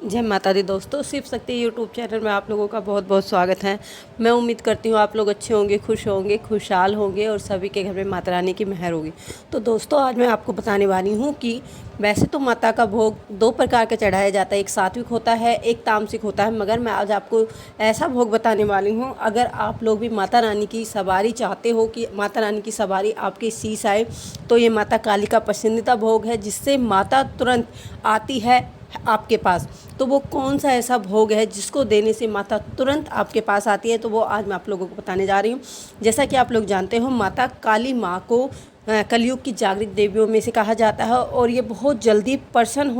जय माता दी दोस्तों, शिव शक्ति यूट्यूब चैनल में आप लोगों का बहुत बहुत स्वागत है। मैं उम्मीद करती हूँ आप लोग अच्छे होंगे, खुश होंगे, खुशहाल होंगे और सभी के घर में माता रानी की मेहर होगी। तो दोस्तों, आज मैं आपको बताने वाली हूँ कि वैसे तो माता का भोग दो प्रकार का चढ़ाया जाता है, एक सात्विक होता है, एक तामसिक होता है। मगर मैं आज आपको ऐसा भोग बताने वाली हूँ, अगर आप लोग भी माता रानी की सवारी चाहते हो कि माता रानी की सवारी आपके शीश आए, तो ये माता काली का पसंदीदा भोग है, जिससे माता तुरंत आती है आपके पास। तो वो कौन सा ऐसा भोग है जिसको देने से माता तुरंत आपके पास आती है, तो वो आज मैं आप लोगों को बताने जा रही हूँ। जैसा कि आप लोग जानते हो, माता काली माँ को कलयुग की जागृत देवियों में से कहा जाता है, और ये बहुत जल्दी प्रसन्न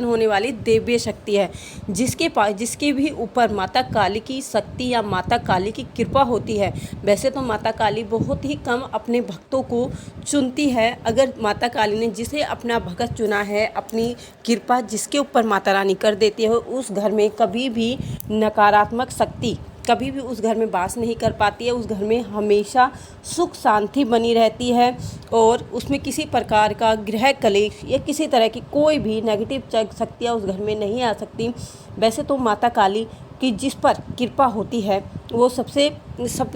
होने वाली देवीय शक्ति है, जिसके भी ऊपर माता काली की शक्ति या माता काली की कृपा होती है। वैसे तो माता काली बहुत ही कम अपने भक्तों को चुनती है। अगर माता काली ने जिसे अपना भगत चुना है, अपनी कृपा जिसके ऊपर माता रानी कर देती है, उस घर में कभी भी नकारात्मक शक्ति कभी भी उस घर में वास नहीं कर पाती है। उस घर में हमेशा सुख शांति बनी रहती है, और उसमें किसी प्रकार का गृह कलेश या किसी तरह की कोई भी नेगेटिव शक्तियाँ उस घर में नहीं आ सकती। वैसे तो माता काली की जिस पर कृपा होती है, वो सब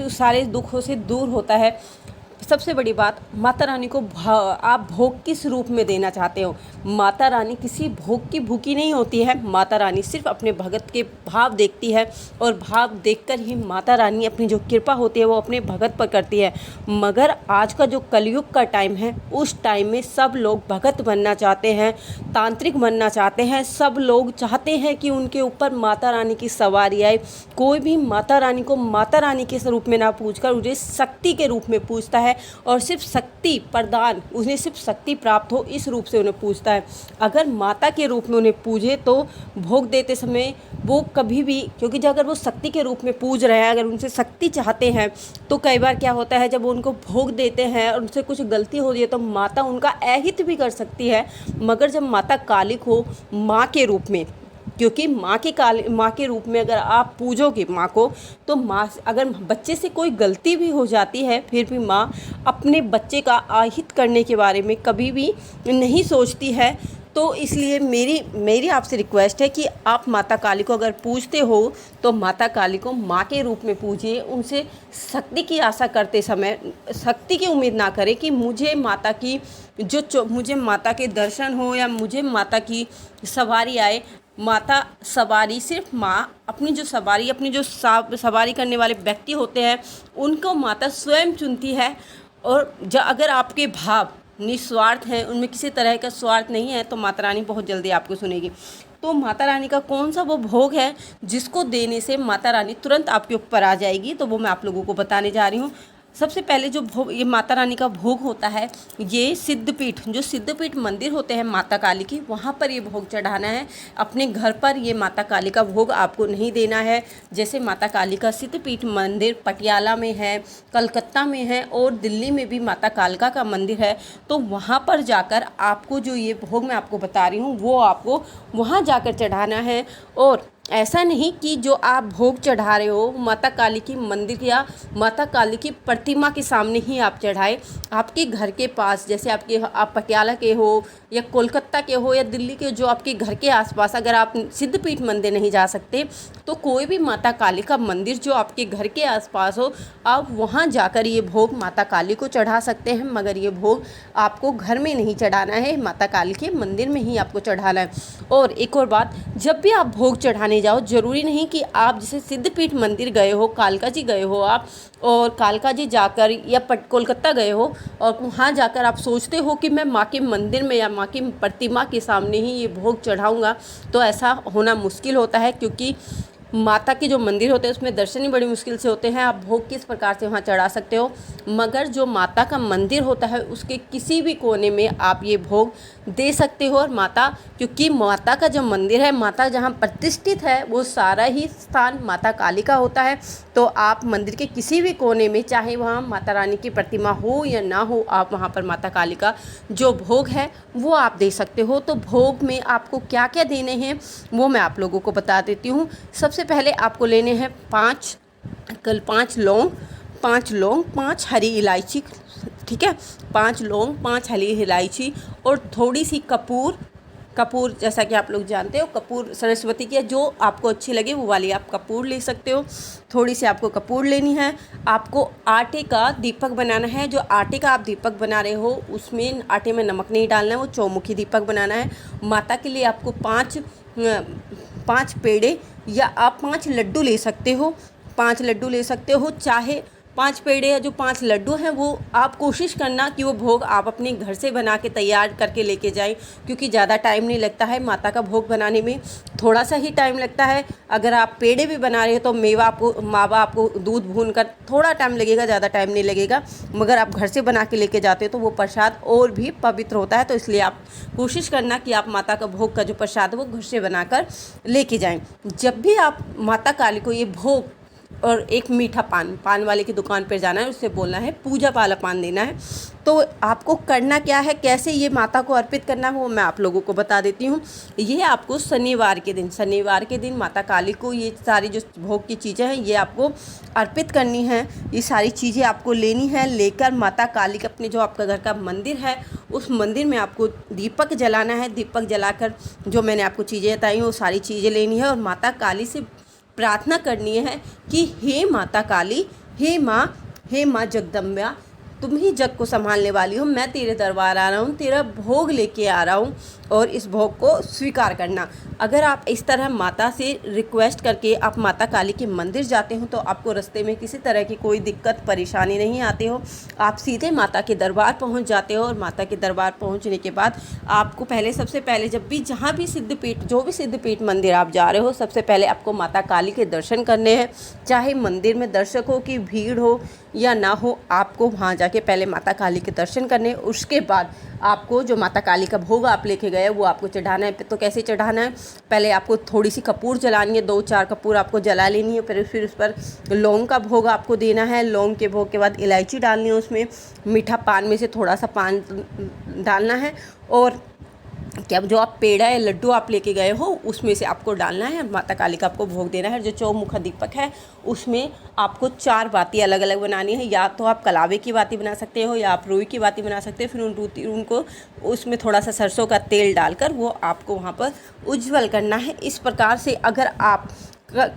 सारे दुखों से दूर होता है। सबसे बड़ी बात, माता रानी को आप भोग किस रूप में देना चाहते हो। माता रानी किसी भोग की भूखी नहीं होती है। माता रानी सिर्फ अपने भगत के भाव देखती है, और भाव देखकर ही माता रानी अपनी जो कृपा होती है वो अपने भगत पर करती है। मगर आज का जो कलयुग का टाइम है, उस टाइम में सब लोग भगत बनना चाहते हैं, तांत्रिक बनना चाहते हैं। सब लोग चाहते हैं कि उनके ऊपर माता रानी की सवारी आए। कोई भी माता रानी को माता रानी के स्वरूप में ना पूछकर उन्हें शक्ति के रूप में पूछता है, और सिर्फ शक्ति प्रदान, उन्हें सिर्फ शक्ति प्राप्त हो इस रूप से उन्हें पूछता है। अगर माता के रूप में उन्हें पूजे तो भोग देते समय वो कभी भी, क्योंकि जब अगर वो शक्ति के रूप में पूज रहे हैं, अगर उनसे शक्ति चाहते हैं, तो कई बार क्या होता है, जब वो उनको भोग देते हैं और उनसे कुछ गलती हो रही है, तो माता उनका अहित भी कर सकती है। मगर जब माता काली को माँ के रूप में, क्योंकि माँ के रूप में अगर आप पूजोगे माँ को, तो माँ, अगर बच्चे से कोई गलती भी हो जाती है, फिर भी माँ अपने बच्चे का आहित करने के बारे में कभी भी नहीं सोचती है। तो इसलिए मेरी आपसे रिक्वेस्ट है कि आप माता काली को अगर पूजते हो, तो माता काली को माँ के रूप में पूजिए। उनसे शक्ति की आशा करते समय शक्ति की उम्मीद ना करें कि मुझे माता की मुझे माता के दर्शन हो या मुझे माता की सवारी आए। माता सवारी सिर्फ माँ अपनी जो सवारी करने वाले व्यक्ति होते हैं, उनको माता स्वयं चुनती है। और अगर आपके भाव निस्वार्थ हैं, उनमें किसी तरह का स्वार्थ नहीं है, तो माता रानी बहुत जल्दी आपको सुनेगी। तो माता रानी का कौन सा वो भोग है जिसको देने से माता रानी तुरंत आपके ऊपर आ जाएगी, तो वो मैं आप लोगों को बताने जा रही हूँ। सबसे पहले जो भोग, ये माता रानी का भोग होता है, ये सिद्धपीठ मंदिर होते हैं माता काली की, वहाँ पर ये भोग चढ़ाना है। अपने घर पर ये माता काली का भोग आपको नहीं देना है। जैसे माता काली का सिद्धपीठ मंदिर पटियाला में है, कलकत्ता में है, और दिल्ली में भी माता कालका का मंदिर है। तो वहाँ पर जाकर आपको जो ये भोग मैं आपको बता रही हूँ, वो आपको वहाँ जाकर चढ़ाना है। और ऐसा नहीं कि जो आप भोग चढ़ा रहे हो माता काली की मंदिर या माता काली की प्रतिमा के सामने ही आप चढ़ाए। आपके घर के पास, जैसे आप पटियाला के हो या कोलकाता के हो या दिल्ली के, जो आपके घर के आसपास, अगर आप सिद्धपीठ मंदिर नहीं जा सकते, तो कोई भी माता काली का मंदिर जो आपके घर के आसपास हो, आप वहाँ जाकर ये भोग माता काली को चढ़ा सकते हैं। मगर ये भोग आपको घर में नहीं चढ़ाना है, माता काली के मंदिर में ही आपको चढ़ाना है। और एक और बात, जब भी आप भोग चढ़ाने जाओ, जरूरी नहीं कि आप जैसे सिद्धपीठ मंदिर गए हो, कालका जी गए हो आप, और कालका जी जाकर या कोलकाता गए हो, और वहाँ जाकर आप सोचते हो कि मैं माँ के मंदिर में या माँ की प्रतिमा के सामने ही ये भोग चढ़ाऊँगा, तो ऐसा होना मुश्किल होता है। क्योंकि माता के जो मंदिर होते हैं उसमें दर्शन ही बड़ी मुश्किल से होते हैं। आप भोग किस प्रकार से वहाँ चढ़ा सकते हो। मगर जो माता का मंदिर होता है, उसके किसी भी कोने में आप ये भोग दे सकते हो। और माता, क्योंकि माता का जो मंदिर है, माता जहाँ प्रतिष्ठित है, वो सारा ही स्थान माता काली का होता है। तो आप मंदिर के किसी भी कोने में, चाहे वहाँ माता रानी की प्रतिमा हो या ना हो, आप वहाँ पर माता काली का जो भोग है वो आप दे सकते हो। तो भोग में आपको क्या क्या देने हैं वो मैं आप लोगों को बता देती हूँ। सबसे पहले आपको लेने हैं 5 लौंग, 5 हरी इलायची, ठीक है, 5 लौंग, 5 हरी इलायची, और थोड़ी सी कपूर, कपूर, जैसा कि आप लोग जानते हो कपूर सरस्वती की है, जो आपको अच्छी लगे वो वाली आप कपूर ले सकते हो। थोड़ी सी आपको कपूर लेनी है। आपको आटे का दीपक बनाना है। जो आटे का आप दीपक बना रहे हो उसमें आटे में नमक नहीं डालना है, वो चौमुखी दीपक बनाना है। माता के लिए आपको 5 पेड़े या आप 5 लड्डू ले सकते हो। 5 लड्डू ले सकते हो, चाहे 5 पेड़े या जो 5 लड्डू हैं वो आप कोशिश करना कि वो भोग आप अपने घर से बना के तैयार करके लेके जाएं, क्योंकि ज़्यादा टाइम नहीं लगता है। माता का भोग बनाने में थोड़ा सा ही टाइम लगता है। अगर आप पेड़े भी बना रहे हो तो मावा आपको दूध भून कर थोड़ा टाइम लगेगा, ज़्यादा टाइम नहीं लगेगा। मगर आप घर से बना के लेके जाते हो तो वो प्रसाद और भी पवित्र होता है। तो इसलिए आप कोशिश करना कि आप माता का भोग का जो प्रसाद है वो घर से बनाकर लेके जाएं। जब भी आप माता काली को ये भोग और एक मीठा पान वाले की दुकान पर जाना है, उससे बोलना है पूजा वाला पान देना है। तो आपको करना क्या है, कैसे ये माता को अर्पित करना है वो मैं आप लोगों को बता देती हूँ। ये आपको शनिवार के दिन माता काली को ये सारी जो भोग की चीज़ें हैं ये आपको अर्पित करनी है। ये सारी चीज़ें आपको लेनी है, लेकर माता काली के अपने जो आपका घर का मंदिर है उस मंदिर में आपको दीपक जलाना है। दीपक जलाकर जो मैंने आपको चीज़ें बताई वो सारी चीज़ें लेनी है और माता काली से प्रार्थना करनी है कि हे माता काली, हे माँ जगदम्बा, तुम ही जग को संभालने वाली हो, मैं तेरे दरबार आ रहा हूँ, तेरा भोग लेके आ रहा हूँ और इस भोग को स्वीकार करना। अगर आप इस तरह माता से रिक्वेस्ट करके आप माता काली के मंदिर जाते हो तो आपको रास्ते में किसी तरह की कोई दिक्कत परेशानी नहीं आती हो। आप सीधे माता के दरबार पहुंच जाते हो और माता के दरबार पहुंचने के बाद आपको सबसे पहले जब भी जहाँ भी जो भी सिद्धपीठ मंदिर आप जा रहे हो, सबसे पहले आपको माता काली के दर्शन करने हैं। चाहे मंदिर में दर्शकों की भीड़ हो या ना हो, आपको वहाँ जाके पहले माता काली के दर्शन करने। उसके बाद आपको जो माता काली का भोग आप लेके गए वो आपको चढ़ाना है। तो कैसे चढ़ाना है, पहले आपको थोड़ी सी कपूर जलानी है, 2-4 कपूर आपको जला लेनी है। फिर उस पर लौंग का भोग आपको देना है। लौंग के भोग के बाद इलायची डालनी है, उसमें मीठा पान में से थोड़ा सा पान डालना है और क्या जो आप पेड़ा या लड्डू आप लेके गए हो उसमें से आपको डालना है। माता काली का आपको भोग देना है। जो चौमुखा दीपक है उसमें आपको 4 बाती अलग अलग बनानी है। या तो आप कलावे की बाती बना सकते हो या आप रुई की बाती बना सकते हो। फिर उनको उसमें थोड़ा सा सरसों का तेल डालकर वो आपको वहाँ पर उज्ज्वल करना है। इस प्रकार से अगर आप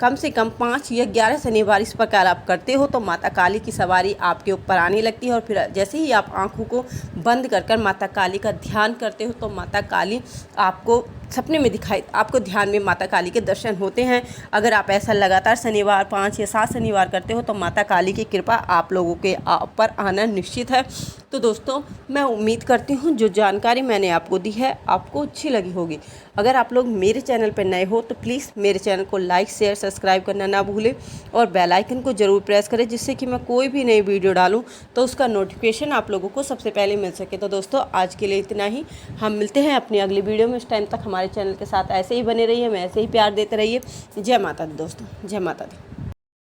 कम से कम 5 या 11 शनिवार इस प्रकार आप करते हो तो माता काली की सवारी आपके ऊपर आने लगती है। और फिर जैसे ही आप आंखों को बंद कर माता काली का ध्यान करते हो तो माता काली आपको सपने में दिखाई, आपको ध्यान में माता काली के दर्शन होते हैं। अगर आप ऐसा लगातार शनिवार 5 या 7 शनिवार करते हो तो माता काली की कृपा आप लोगों के ऊपर आना निश्चित है। तो दोस्तों मैं उम्मीद करती हूँ जो जानकारी मैंने आपको दी है आपको अच्छी लगी होगी। अगर आप लोग मेरे चैनल पर नए हो तो प्लीज़ मेरे चैनल को लाइक शेयर सब्सक्राइब करना ना भूलें और बेल आइकन को ज़रूर प्रेस करें, जिससे कि मैं कोई भी नई वीडियो डालूं तो उसका नोटिफिकेशन आप लोगों को सबसे पहले मिल सके। तो दोस्तों आज के लिए इतना ही। हम मिलते हैं अपनी अगली वीडियो में। उस टाइम तक हमारे चैनल के साथ ऐसे ही बने रहिए, हमें ऐसे ही प्यार देते रहिए। जय माता दी दोस्तों, जय माता दी।